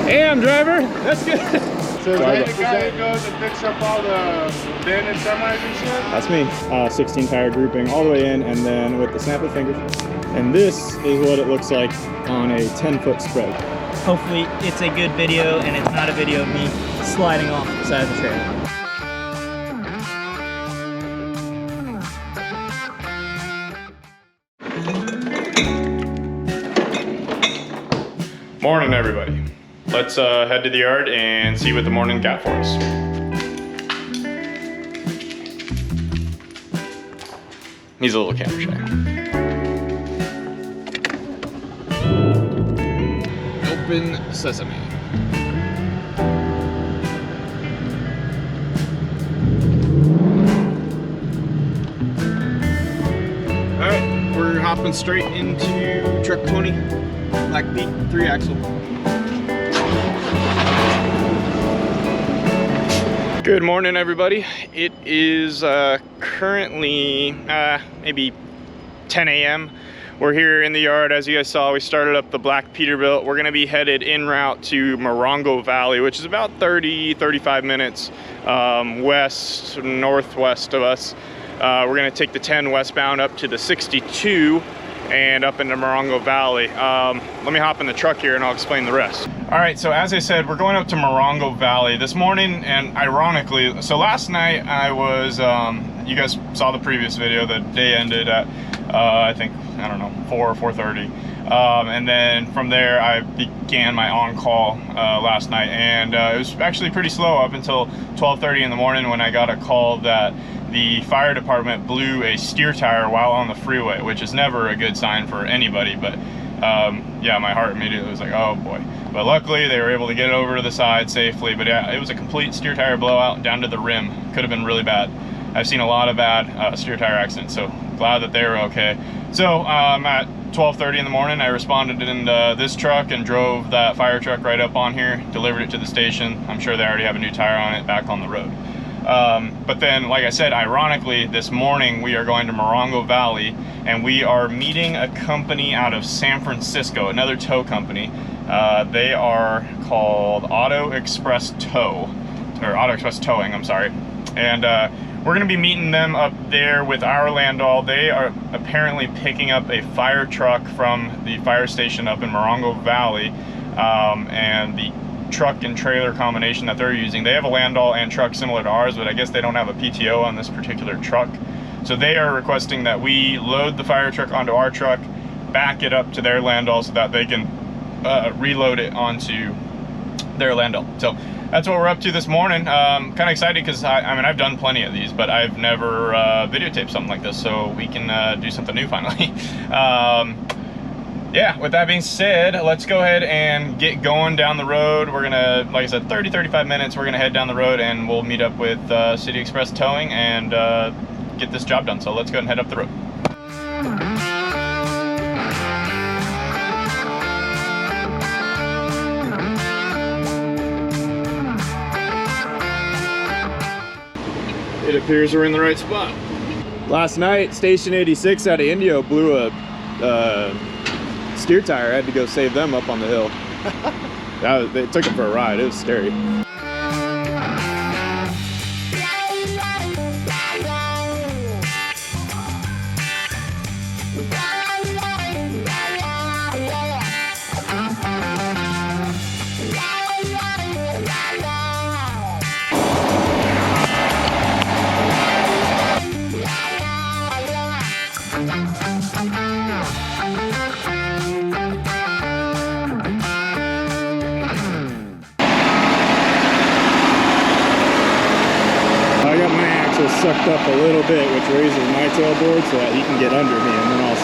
AM driver, that's good. So is that the guy who goes and picks up all the bin and semis and shit? That's me. 16 tire grouping all the way in, and then with the snap of fingers. And this is what it looks like on a 10-foot spread. Hopefully it's a good video and it's not a video of me sliding off the side of the trailer. Morning, everybody. Let's head to the yard and see what the morning got for us. He's a little camera shy. Open sesame. Alright, we're hopping straight into Truck 20, Black Pete, 3-axle. Good morning, everybody. It is currently maybe 10 a.m. We're here in the yard. As you guys saw, we started up the Black Peterbilt. We're gonna be headed en route to Morongo Valley, which is about 35 minutes northwest of us. We're gonna take the 10 westbound up to the 62 and up into Morongo Valley. Let me hop in the truck here and I'll explain the rest. All right, so as I said, we're going up to Morongo Valley this morning, and ironically, so last night I was, you guys saw the previous video, the day ended at, I think, I don't know, 4:30. And then from there, I began my on-call last night, and it was actually pretty slow up until 12:30 in the morning when I got a call that the fire department blew a steer tire while on the freeway, which is never a good sign for anybody, but yeah, my heart immediately was like, oh boy. But luckily they were able to get it over to the side safely. But yeah, it was a complete steer tire blowout down to the rim. Could have been really bad. I've seen a lot of bad steer tire accidents, so glad that they were okay. So at 12:30 in the morning, I responded in this truck and drove that fire truck right up on here, delivered it to the station. I'm sure they already have a new tire on it, back on the road. But then, like I said, ironically, this morning we are going to Morongo Valley, and we are meeting a company out of San Francisco, another tow company. They are called Auto Express Towing, I'm sorry. And we're gonna be meeting them up there with our Landau. They are apparently picking up a fire truck from the fire station up in Morongo Valley, and the truck and trailer combination that they're using. They have a Landau and truck similar to ours, but I guess they don't have a PTO on this particular truck. So they are requesting that we load the fire truck onto our truck, back it up to their Landau so that they can reload it onto their Landau. So that's what we're up to this morning. Kind of excited because I mean, I've done plenty of these, but I've never videotaped something like this, so we can do something new finally. Yeah, with that being said, let's go ahead and get going down the road. We're gonna, like I said, 35 minutes, we're gonna head down the road and we'll meet up with City Express Towing and get this job done. So let's go ahead and head up the road. It appears we're in the right spot. Last night, Station 86 out of Indio blew a steer tire. I had to go save them up on the hill. They took them for a ride. It was scary. Sucked up a little bit, which raises my tailboard so that he can get under me, and then I'll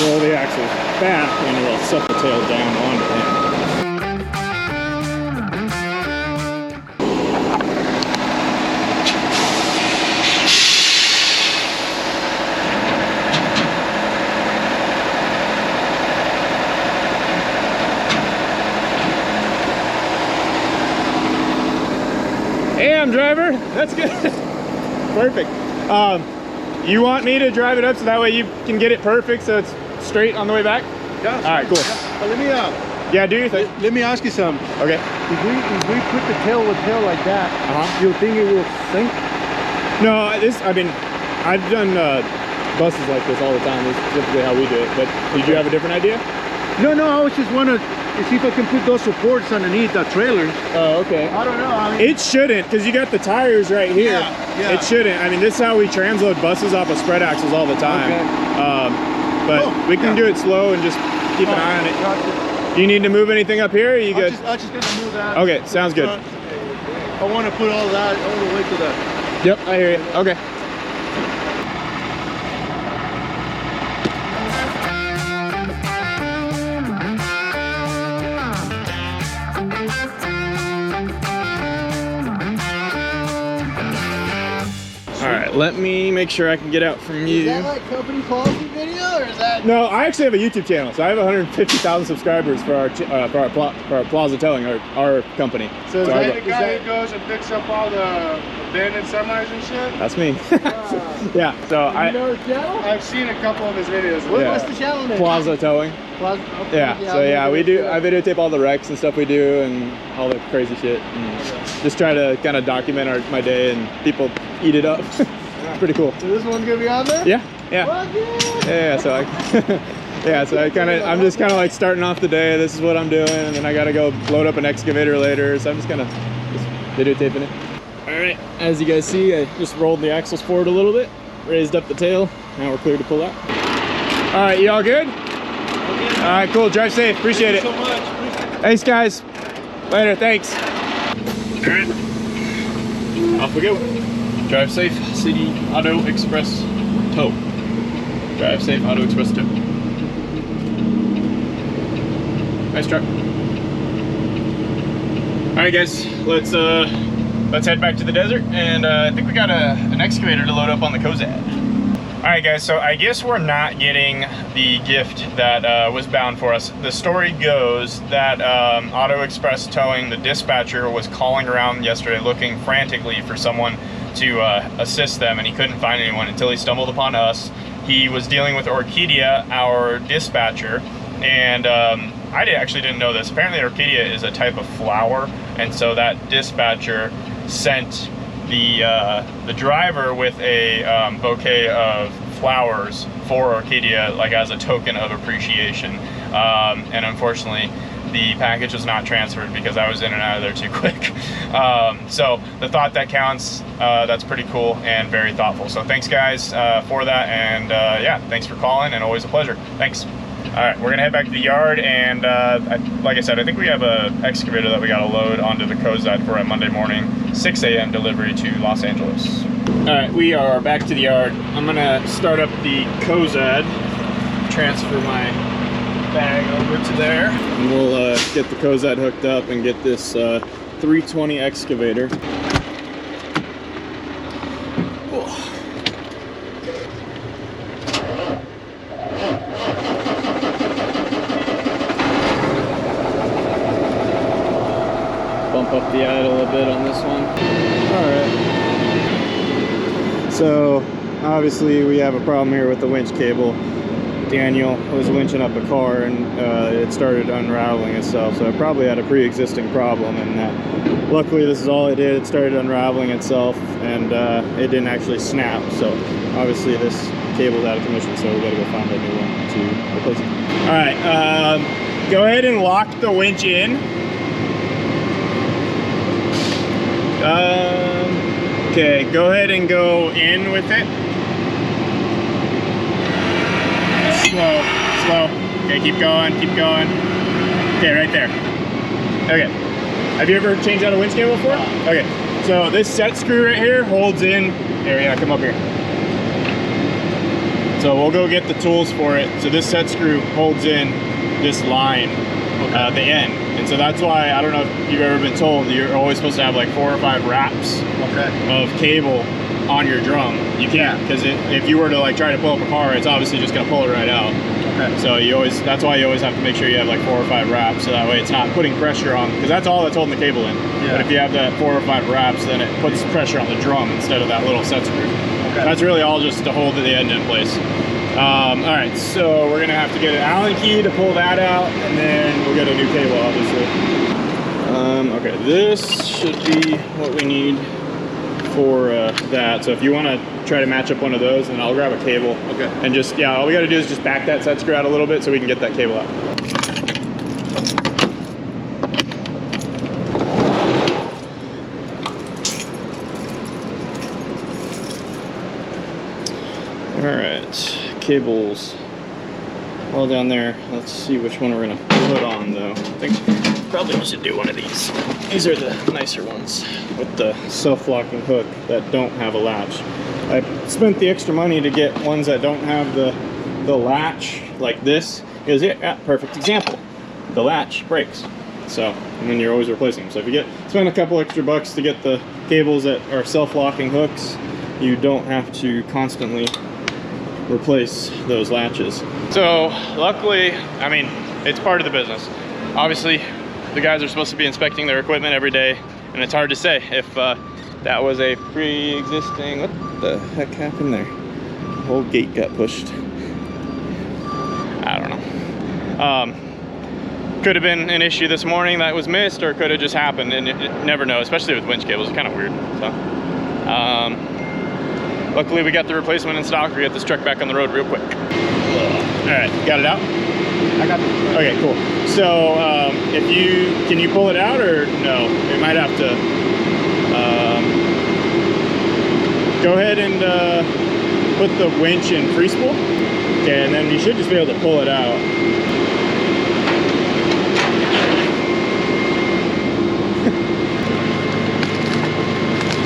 roll the axles back and it'll suck the tail down onto him. AM driver, that's good. Perfect. You want me to drive it up so that way you can get it perfect so it's straight on the way back? Yeah. All right, cool. Yeah. Let me Yeah, do your thing. Let me ask you something. Okay. If we put the tail with tail like that, you think it will sink? No, I mean, I've done buses like this all the time. This is typically how we do it. But did you have a different idea? No, I was just wondering to see if I can put those supports underneath the trailers. Oh, okay. I don't know. I mean, it shouldn't, because you got the tires right here. Yeah. It shouldn't. I mean, this is how we transload buses off of spread axles all the time. Okay. But we can do it slow and just keep an eye on it. Gotcha. Do you need to move anything up here, or are you good? I'm just gonna move that. Okay, sounds good. I want to put all that all the way to the... Yep, I hear you. Okay. Alright, let me make sure I can get out from you. Is that like company policy video, or is that... No, I actually have a YouTube channel, so I have 150,000 subscribers for our Plaza Towing, our company. So is that the guy who goes and picks up all the abandoned semis and shit? That's me. Yeah, so You know his channel? I've seen a couple of his videos. Yeah. What's the channel name? Plaza Towing. Plaza, okay. Yeah, so yeah, we do. I videotape all the wrecks and stuff we do, and all the crazy shit, and just try to kind of document my day, and people eat it up. It's pretty cool. So this one's gonna be on there? Yeah. Yeah. So I'm just kind of like starting off the day. This is what I'm doing, and then I gotta go load up an excavator later. So I'm just kind of videotaping it. All right, as you guys see, I just rolled the axles forward a little bit, raised up the tail. Now we're clear to pull out. All right, you all good? All right, cool. Drive safe. Appreciate it. Thank you so much. Thanks, guys. Later. Thanks. All right. Off we go. Drive safe. City Auto Express Tow. Drive safe. Auto Express Tow. Nice truck. All right, guys. Let's head back to the desert, and I think we got an excavator to load up on the Cozad. All right, guys, so I guess we're not getting the gift that was bound for us. The story goes that Auto Express Towing, the dispatcher, was calling around yesterday looking frantically for someone to assist them, and he couldn't find anyone until he stumbled upon us. He was dealing with Orchidia, our dispatcher, and I actually didn't know this. Apparently Orchidia is a type of flower, and so that dispatcher sent the driver with a bouquet of flowers for Orchidia, like as a token of appreciation. And unfortunately, the package was not transferred because I was in and out of there too quick. So the thought that counts, that's pretty cool and very thoughtful. So thanks, guys, for that. And yeah, thanks for calling, and always a pleasure. Thanks. All right, we're gonna head back to the yard, and like I said, I think we have an excavator that we gotta load onto the Cozad for a Monday morning, 6 a.m. delivery to Los Angeles. All right, we are back to the yard. I'm gonna start up the Cozad, transfer my bag over to there, and we'll get the Cozad hooked up and get this 320 excavator. Bump up the idle a bit on this one. All right. So obviously we have a problem here with the winch cable. Daniel was winching up a car, and it started unraveling itself. So it probably had a pre-existing problem, and that luckily this is all it did. It started unraveling itself, and it didn't actually snap. So obviously this cable's out of commission, so we gotta go find a new one to replace it. All right, go ahead and lock the winch in. Okay, go ahead and go in with it. Slow. Okay, keep going. Okay, right there. Okay. Have you ever changed out a winch cable before? Okay. So this set screw right here holds in. Here, yeah, come up here. So we'll go get the tools for it. So this set screw holds in this line at the end. And so that's why, I don't know if you've ever been told, you're always supposed to have like 4 or 5 wraps of cable on your drum. You can't, because if you were to like try to pull up a car, it's obviously just gonna pull it right out. Okay. So that's why you always have to make sure you have like 4 or 5 wraps, so that way it's not putting pressure on, because that's all that's holding the cable in. Yeah. But if you have that 4 or 5 wraps, then it puts pressure on the drum instead of that little set screw. Okay. That's really all just to hold the end in place. All right, so we're gonna have to get an Allen key to pull that out, and then we'll get a new cable, obviously. Okay, this should be what we need for that. So if you want to try to match up one of those, then I'll grab a cable. Okay. And just, yeah, all we got to do is just back that set screw out a little bit so we can get that cable out. All right, cables all down there. Let's see which one we're gonna put on though. I think probably we should do one of these. These are the nicer ones with the self-locking hook that don't have a latch. I spent the extra money to get ones that don't have the latch like this. Is it? Yeah, perfect example. The latch breaks, so and then you're always replacing them. So if you spend a couple extra bucks to get the cables that are self-locking hooks, you don't have to constantly replace those latches. So luckily, I mean, it's part of the business. Obviously, the guys are supposed to be inspecting their equipment every day, and it's hard to say if that was a pre-existing, what the heck happened there? The whole gate got pushed. I don't know. Could have been an issue this morning that was missed, or could have just happened, and you never know, especially with winch cables. It's kind of weird. So luckily we got the replacement in stock. We got this truck back on the road real quick. All right, got it out? I got it. Okay, cool. So can you pull it out or no? We might have to go ahead and put the winch in free spool. Okay, and then you should just be able to pull it out.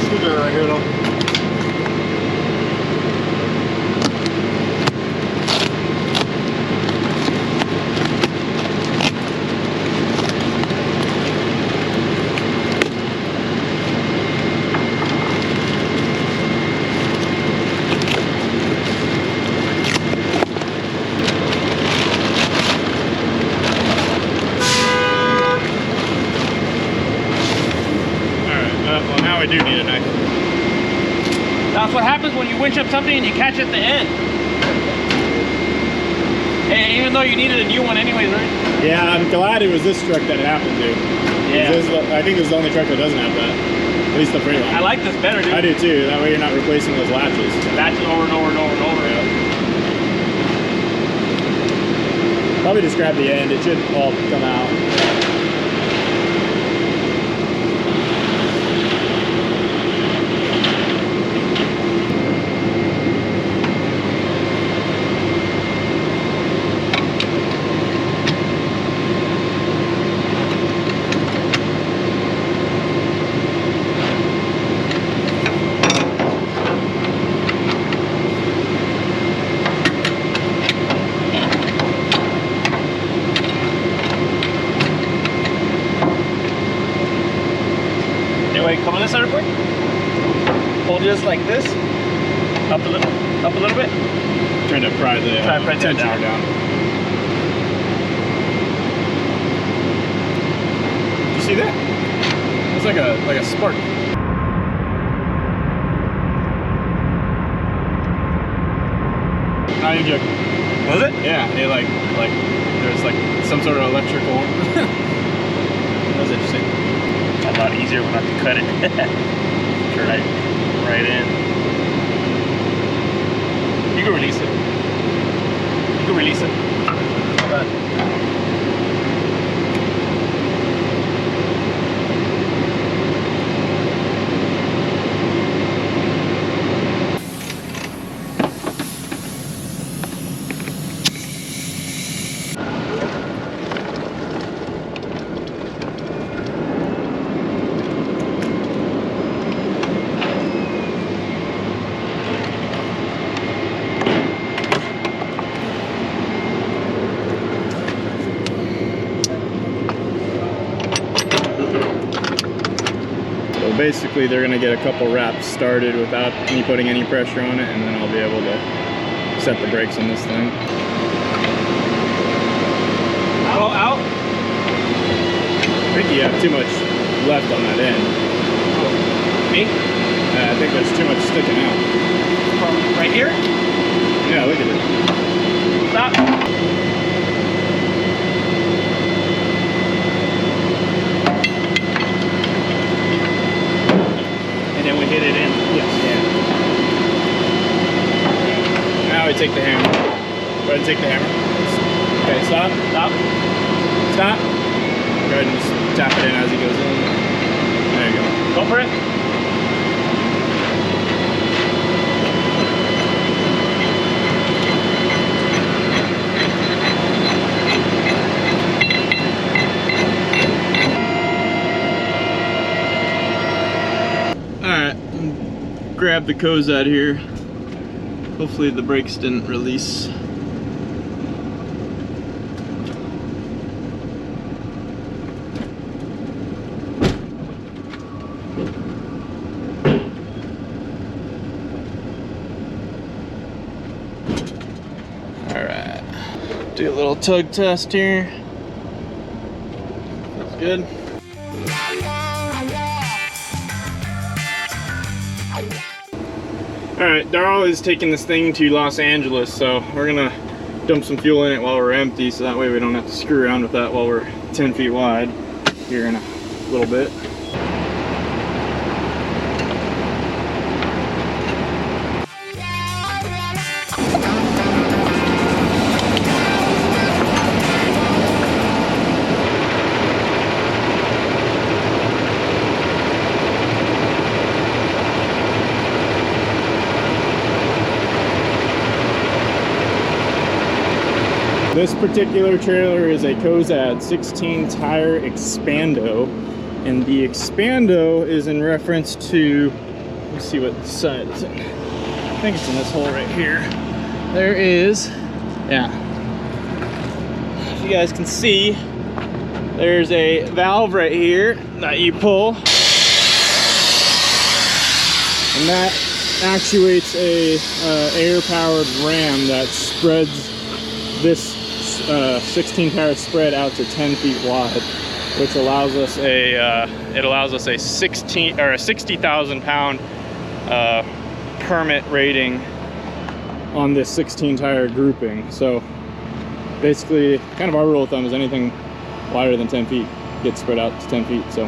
Screwdriver right here though. I do need a knife. That's what happens when you winch up something and you catch it at the end. Hey, even though you needed a new one anyways, right? Yeah, I'm glad it was this truck that it happened to. Yeah. I think this is the only truck that doesn't have that. At least the free line. I like this better, dude. I do too. That way you're not replacing those latches. Latches over and over and over and over. Yeah. Probably just grab the end. It should all come out. Come on this side real quick. Hold just like this. Up a little bit. Trying to pry the tensioner down. Did you see that? It's like a spark. Not even joking. Was it? Yeah, it like there's like some sort of electrical. That was interesting. A lot easier when I can cut it. right in. You can release it. How about Basically, they're gonna get a couple wraps started without me putting any pressure on it, and then I'll be able to set the brakes on this thing. out? I think you have too much left on that end. Me? I think there's too much sticking out. From right here? Yeah, look at it. Stop. And then we hit it in. Yes. Yeah. Now we take the hammer. Go ahead and take the hammer. Okay, stop. Stop. Stop. Go ahead and just tap it in as he goes in. There you go. Go for it. Alright, grab the hose out here. Hopefully the brakes didn't release. Alright, do a little tug test here. That's good. Alright, Darrell is taking this thing to Los Angeles, so we're gonna dump some fuel in it while we're empty, so that way we don't have to screw around with that while we're 10 feet wide here in a little bit. This particular trailer is a Cozad 16 tire Expando, and the Expando is in reference to, let's see what side it's in. I think it's in this hole right here. There is, yeah. If you guys can see, there's a valve right here that you pull, and that actuates a air-powered ram that spreads this 16 tire spread out to 10 feet wide, which allows us a 60,000 pound permit rating on this 16 tire grouping. So basically, kind of our rule of thumb is anything wider than 10 feet gets spread out to 10 feet. So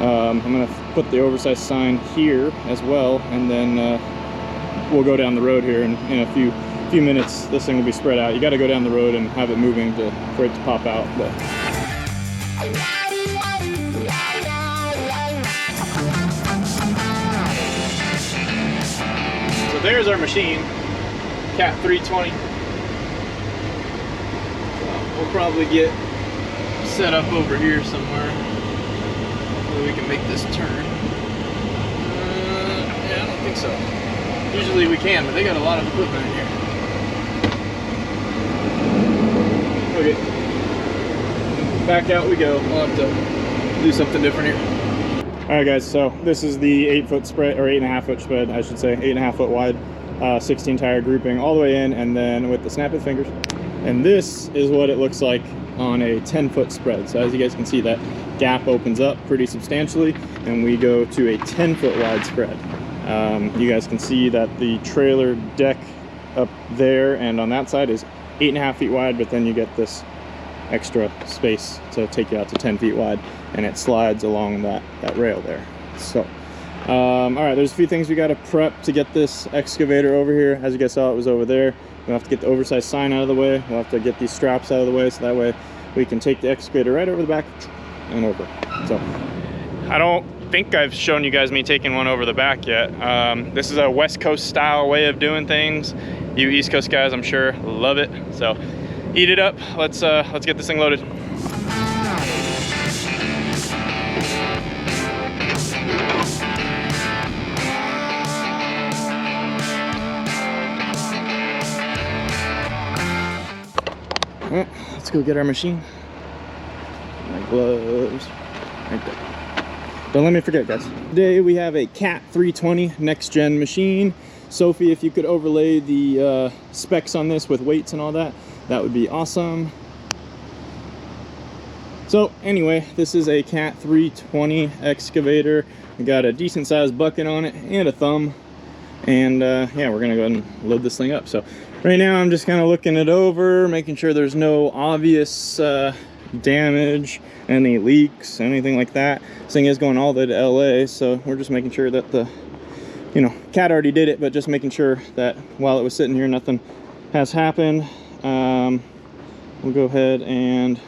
I'm gonna put the oversized sign here as well, and then we'll go down the road here in a few minutes. This thing will be spread out. You got to go down the road and have it moving for it to pop out. But so there's our machine, Cat 320. We'll probably get set up over here somewhere so we can make this turn. Yeah, I don't think so. Usually we can, but they got a lot of equipment in here. Okay, back out we go. We'll have to do something different here. All right, guys, so this is the 8-foot spread, or 8.5 foot spread, I should say, 8.5 foot wide, 16 tire grouping all the way in, and then with the snap of fingers. And this is what it looks like on a 10-foot spread. So as you guys can see, that gap opens up pretty substantially, and we go to a 10-foot wide spread. You guys can see that the trailer deck up there and on that side is 8.5 feet wide, but then you get this extra space to take you out to 10 feet wide, and it slides along that rail there. So all right, there's a few things we got to prep to get this excavator over here. As you guys saw, it was over there. We'll have to get the oversized sign out of the way. We'll have to get these straps out of the way, so that way we can take the excavator right over the back and over. So I don't think I've shown you guys me taking one over the back yet. This is a West Coast style way of doing things. You East Coast guys, I'm sure, love it. So eat it up. Let's get this thing loaded. Well, let's go get our machine. My gloves right there. Don't let me forget, guys. Today we have a Cat 320 next gen machine. Sophie, if you could overlay the specs on this with weights and all that, that would be awesome. So anyway, this is a Cat 320 excavator. We got a decent sized bucket on it and a thumb. And yeah, we're gonna go ahead and load this thing up. So right now I'm just kind of looking it over, making sure there's no obvious damage, any leaks, anything like that. This thing is going all the way to LA, so we're just making sure that the, you know, Cat already did it, but just making sure that while it was sitting here, nothing has happened. We'll go ahead and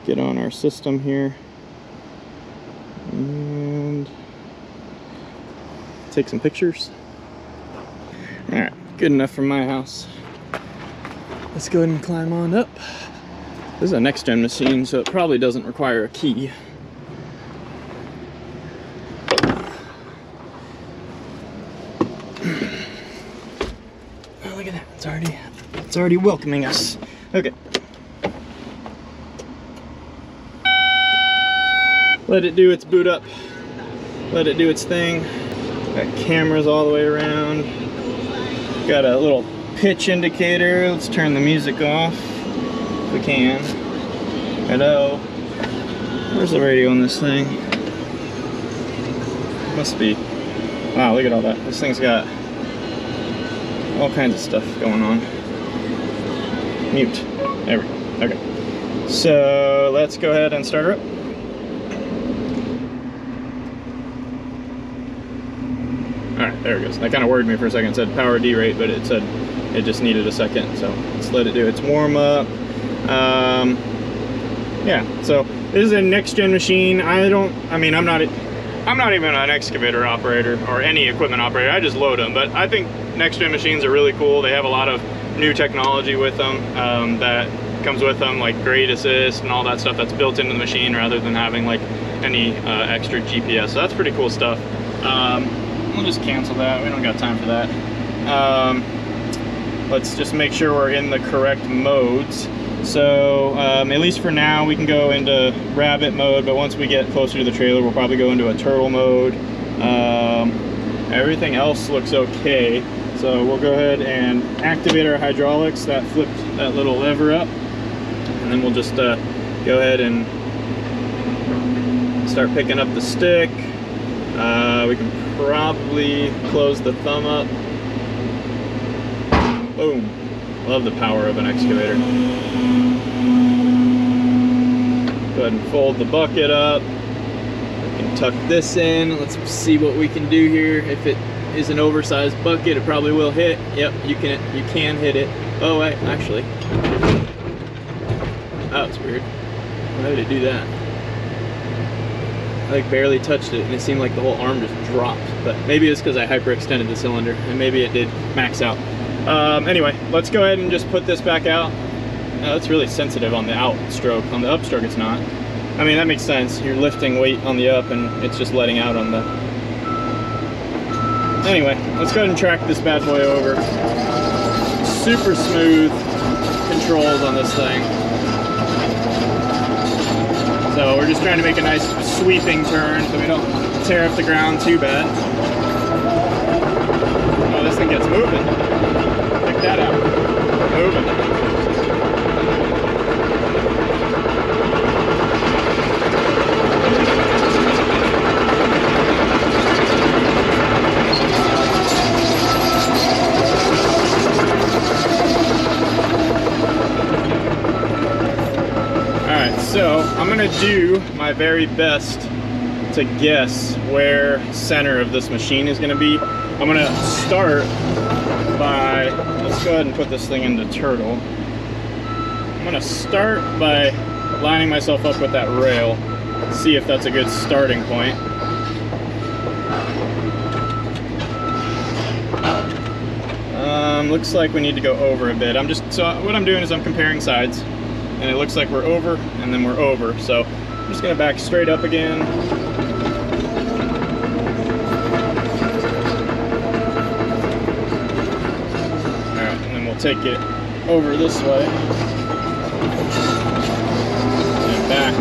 get on our system here and take some pictures. All right, good enough for my house. Let's go ahead and climb on up. This is a next gen machine, so it probably doesn't require a key. Oh, look at that, it's already welcoming us. Okay. Let it do its boot up. Let it do its thing. Got cameras all the way around. Got a little pitch indicator. Let's turn the music off if we can. Hello. Where's the radio on this thing? Must be. Wow, look at all that. This thing's got all kinds of stuff going on. Mute. There we go. Okay. So let's go ahead and start her up. Alright, there it goes. That kind of worried me for a second. It said power D rate, but it said it just needed a second. So let's let it do its warm up. Yeah, so this is a next gen machine. I'm not even an excavator operator or any equipment operator. I just load them. But I think next gen machines are really cool. They have a lot of new technology with them that comes with them, like grade assist and all that stuff that's built into the machine rather than having like any extra GPS. So that's pretty cool stuff. We'll just cancel that. We don't got time for that. Let's just make sure we're in the correct modes. So at least for now we can go into rabbit mode, but once we get closer to the trailer we'll probably go into a turtle mode. Everything else looks okay, so we'll go ahead and activate our hydraulics. That flipped that little lever up, and then we'll just go ahead and start picking up the stick. We can probably close the thumb up. Boom. Love the power of an excavator. Go ahead and fold the bucket up. We can tuck this in. Let's see what we can do here. If it is an oversized bucket, it probably will hit. Yep, you can hit it. Oh wait, actually. Oh, that's weird. Why did it do that? I like barely touched it and it seemed like the whole arm just dropped. But maybe it's because I hyperextended the cylinder and maybe it did max out. Anyway, let's go ahead and just put this back out. It's really sensitive on the out stroke. On the up stroke, it's not. I mean, that makes sense. You're lifting weight on the up and it's just letting out on the... Anyway, let's go ahead and track this bad boy over. Super smooth controls on this thing. So we're just trying to make a nice sweeping turn so we don't tear up the ground too bad. Oh, this thing gets moving. Check that out. Moving. Alright, so I'm gonna do my very best to guess where center of this machine is gonna be. I'm gonna start by, let's go ahead and put this thing into turtle. I'm gonna start by lining myself up with that rail, see if that's a good starting point. Looks like we need to go over a bit. So what I'm doing is I'm comparing sides, and it looks like we're over and then we're over. So I'm just gonna back straight up again. Take it over this way and back.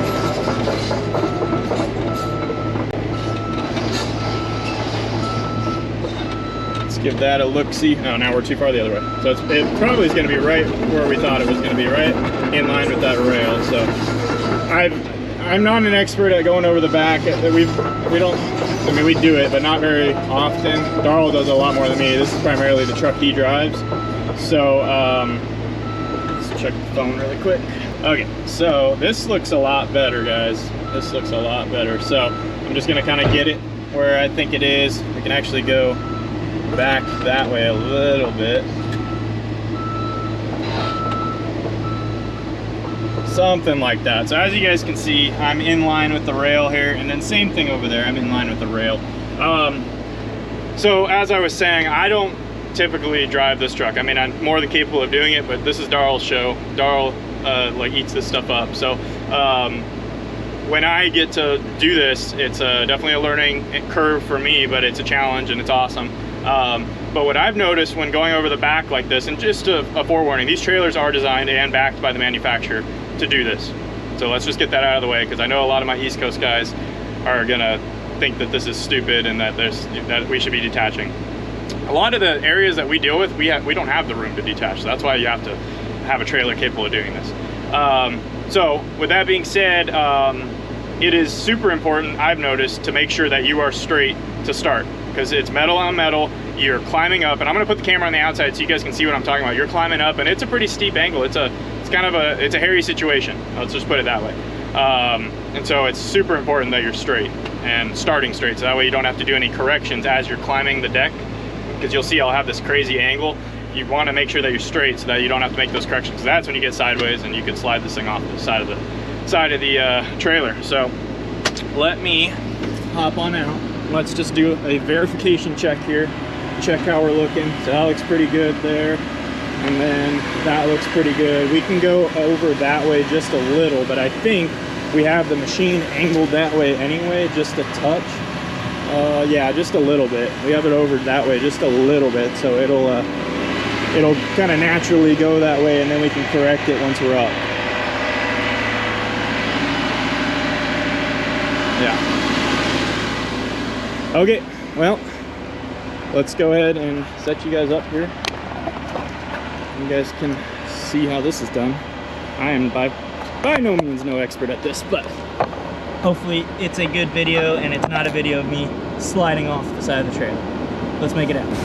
Let's give that a look-see. Oh, now we're too far the other way. So it probably is going to be right where we thought it was going to be, right in line with that rail. So I'm not an expert at going over the back. We don't, I mean, we do it, but not very often. Darrell does a lot more than me. This is primarily the truck he drives. So, let's check the phone really quick. Okay, so this looks a lot better, guys. This looks a lot better. So I'm just gonna kind of get it where I think it is. We can actually go back that way a little bit. Something like that. So as you guys can see, I'm in line with the rail here, and then same thing over there, I'm in line with the rail. So as I was saying, I don't typically drive this truck. I mean, I'm more than capable of doing it, but this is Darrell's show. Darrell like eats this stuff up. So when I get to do this, it's definitely a learning curve for me, but it's a challenge and it's awesome. But what I've noticed when going over the back like this, and just a forewarning, these trailers are designed and backed by the manufacturer to do this. So let's just get that out of the way, because I know a lot of my East Coast guys are gonna think that this is stupid and that we should be detaching. A lot of the areas that we deal with, we don't have the room to detach. So that's why you have to have a trailer capable of doing this. So with that being said, it is super important, I've noticed, to make sure that you are straight to start, because it's metal on metal. You're climbing up, and I'm gonna put the camera on the outside so you guys can see what I'm talking about. You're climbing up, and it's a pretty steep angle. It's kind of a hairy situation. Let's just put it that way. And so it's super important that you're straight and starting straight, so that way you don't have to do any corrections as you're climbing the deck, because you'll see I'll have this crazy angle. You want to make sure that you're straight so that you don't have to make those corrections. That's when you get sideways and you can slide this thing off the side of the trailer. So let me hop on out. Let's just do a verification check here. Check how we're looking. So that looks pretty good there, and then that looks pretty good. We can go over that way just a little, but I think we have the machine angled that way anyway, just a touch. Yeah, just a little bit. We have it over that way just a little bit, so it'll kind of naturally go that way, and then we can correct it once we're up. Yeah. Okay, well, let's go ahead and set you guys up here. You guys can see how this is done. I am by no means no expert at this, but Hopefully it's a good video and it's not a video of me sliding off the side of the trailer. Let's make it happen.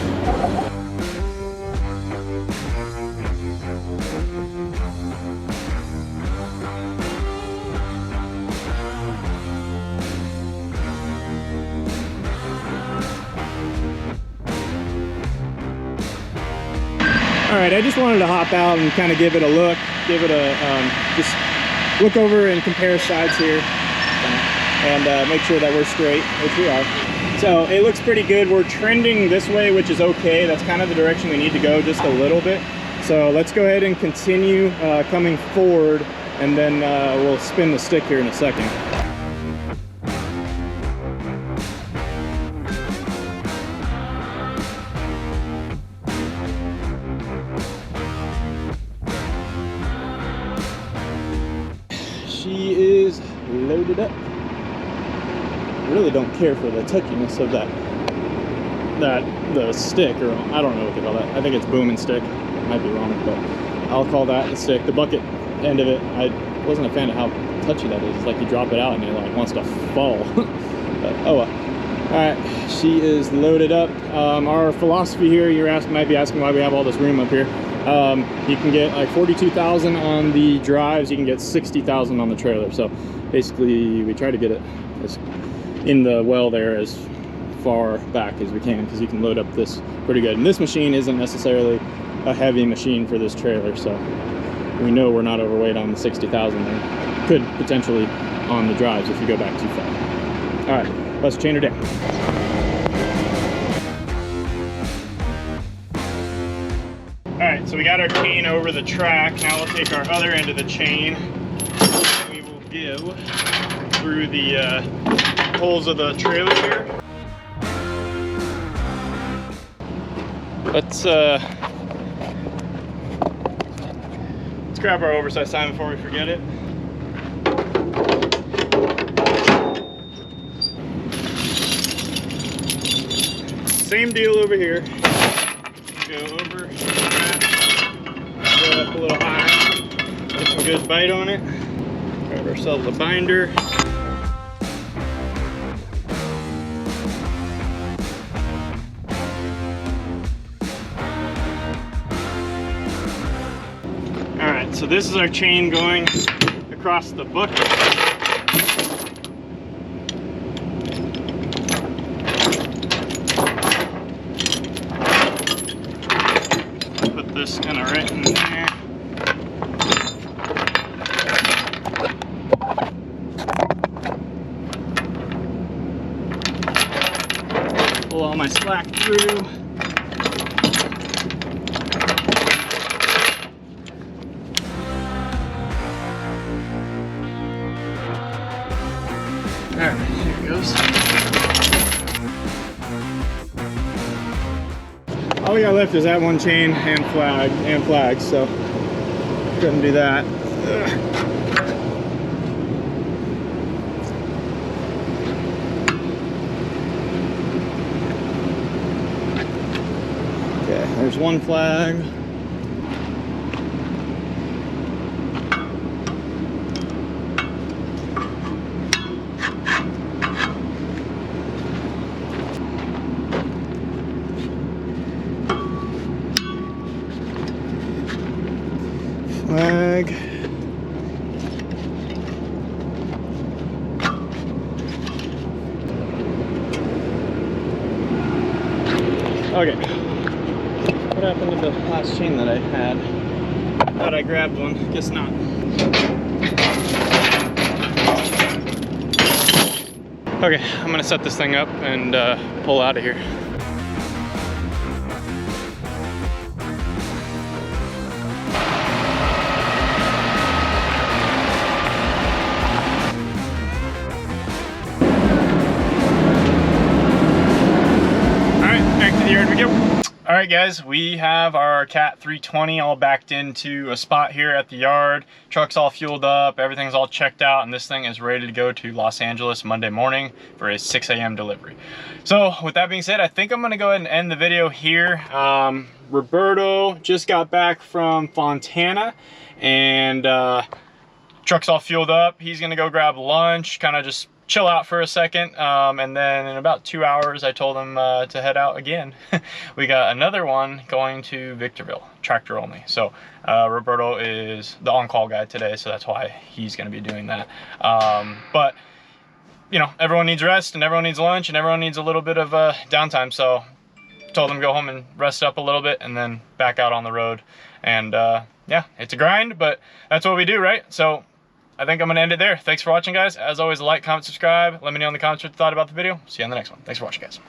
All right, I just wanted to hop out and kind of give it a look, give it a, just look over and compare sides here and make sure that we're straight, which we are. So it looks pretty good. We're trending this way, which is okay. That's kind of the direction we need to go, just a little bit. So let's go ahead and continue coming forward, and then we'll spin the stick here in a second. She is loaded up. I really don't care for the touchiness of the stick, or I don't know what they call that. I think it's boom and stick. I might be wrong, but I'll call that the stick. The bucket end of it, I wasn't a fan of how touchy that is. It's like you drop it out and it like wants to fall. But oh well. All right, she is loaded up. Our philosophy here, might be asking why we have all this room up here. You can get like 42,000 on the drives, you can get 60,000 on the trailer. So basically we try to get it as in the well there as far back as we can, because you can load up this pretty good. And this machine isn't necessarily a heavy machine for this trailer, so we know we're not overweight on the 60,000 there. Could potentially on the drives if you go back too far. All right, let's chain her down. Alright, so we got our chain over the track. Now we'll take our other end of the chain and we will go through the holes of the trailer here. Let's grab our oversized sign before we forget it. Same deal over here. Go over, go up a little high, get some good bite on it. Grab ourselves a binder. Alright, so this is our chain going across the bucket. Put this kind of right in there. Pull all my slack through. Alright, here it goes. All we got left is that one chain and flag, so couldn't do that. Ugh. Okay, there's one flag. Flag. Okay. What happened to the last chain that I had? Thought I grabbed one. Guess not. Okay, I'm gonna set this thing up and pull out of here. Here we go. All right, guys, we have our Cat 320 all backed into a spot here at the yard. Truck's all fueled up, everything's all checked out, and this thing is ready to go to Los Angeles Monday morning for a 6 a.m. delivery. So with that being said, I think I'm gonna go ahead and end the video here. Roberto just got back from Fontana, and truck's all fueled up. He's gonna go grab lunch, kind of just chill out for a second, and then in about 2 hours I told him to head out again. We got another one going to Victorville, tractor only. So Roberto is the on-call guy today, so that's why he's going to be doing that. But you know, everyone needs rest and everyone needs lunch and everyone needs a little bit of downtime, so told him to go home and rest up a little bit and then back out on the road. And yeah, it's a grind, but that's what we do, right? So I think I'm going to end it there. Thanks for watching, guys. As always, like, comment, subscribe. Let me know in the comments what you thought about the video. See you on the next one. Thanks for watching, guys.